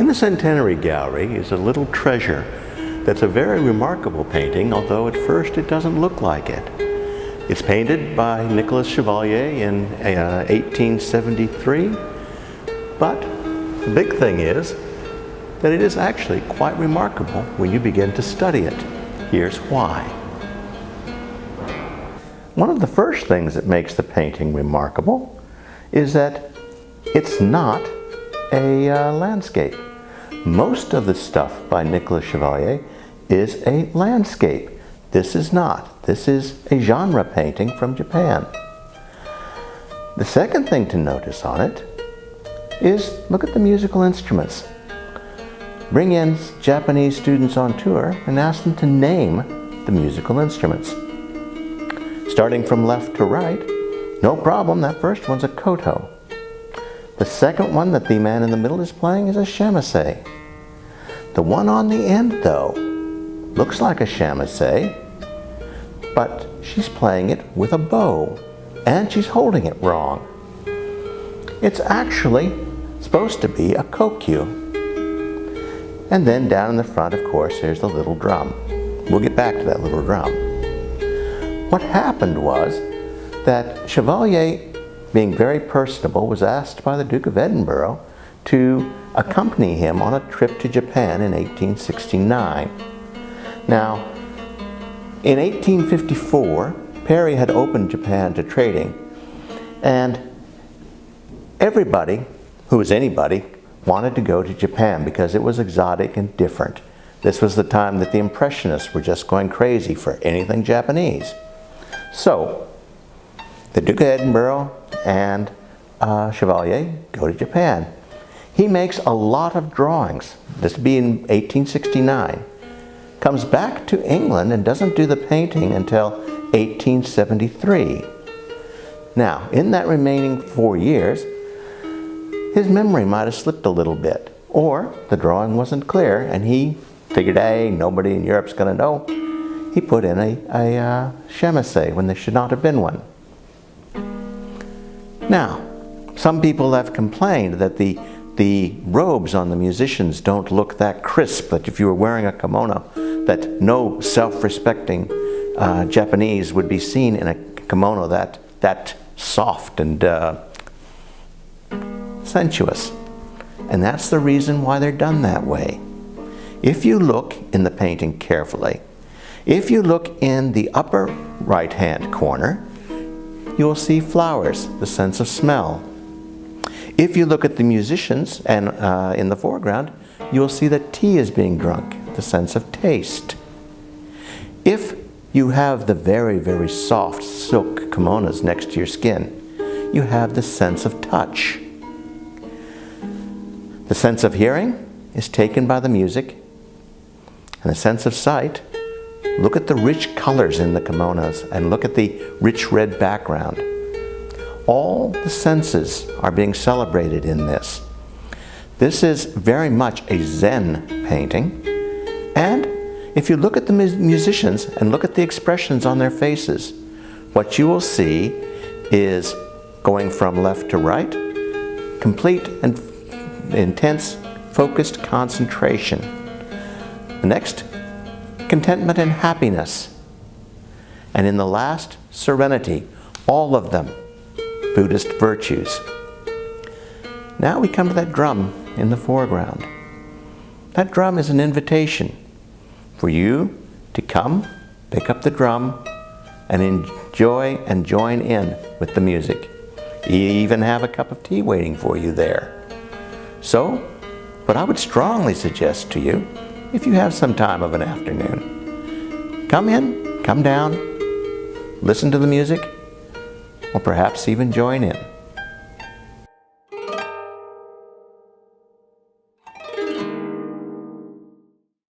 the Centenary Gallery is a little treasure that's a very remarkable painting, although at first it doesn't look like it. It's painted by Nicholas Chevalier in 1873, but the big thing is that it is actually quite remarkable when you begin to study it. Here's why. One of the first things that makes the painting remarkable is that it's not a landscape. Most of the stuff by Nicholas Chevalier is a landscape. This is not. This is a genre painting from Japan. The second thing to notice on it is look at the musical instruments. Bring in Japanese students on tour and ask them to name the musical instruments. Starting from left to right, no problem, that first one's a koto. The second one that the man in the middle is playing is a shamisen. The one on the end, though, looks like a shamisen, but she's playing it with a bow, and she's holding it wrong. It's actually supposed to be a kokyu. And then down in the front, of course, there's the little drum. We'll get back to that little drum. What happened was that Chevalier, being very personable, was asked by the Duke of Edinburgh to accompany him on a trip to Japan in 1869. Now, in 1854, Perry had opened Japan to trading, and everybody, who was anybody, wanted to go to Japan because it was exotic and different. This was the time that the Impressionists were just going crazy for anything Japanese. So, the Duke of Edinburgh and Chevalier go to Japan. He makes a lot of drawings. This would be in 1869. Comes back to England and doesn't do the painting until 1873. Now, in that remaining 4 years, his memory might have slipped a little bit, or the drawing wasn't clear, and he figured, hey, nobody in Europe's going to know. He put in a shamisen when there should not have been one. Now, some people have complained that the robes on the musicians don't look that crisp, that if you were wearing a kimono, that no self-respecting Japanese would be seen in a kimono that soft and sensuous. And that's the reason why they're done that way. If you look in the painting carefully, if you look in the upper right-hand corner, you will see flowers, the sense of smell. If you look at the musicians and in the foreground, you will see that tea is being drunk, the sense of taste. If you have the very, very soft silk kimonos next to your skin, you have the sense of touch. The sense of hearing is taken by the music, and the sense of sight, look at the rich colors in the kimonos and look at the rich red background. All the senses are being celebrated in this. This is very much a Zen painting, and if you look at the musicians and look at the expressions on their faces, what you will see is, going from left to right, complete and intense focused concentration. The next, contentment and happiness. And in the last, serenity. All of them Buddhist virtues. Now we come to that drum in the foreground. That drum is an invitation for you to come, pick up the drum, and enjoy and join in with the music. You even have a cup of tea waiting for you there. So, what I would strongly suggest to you, if you have some time of an afternoon, come in, come down, listen to the music, or perhaps even join in.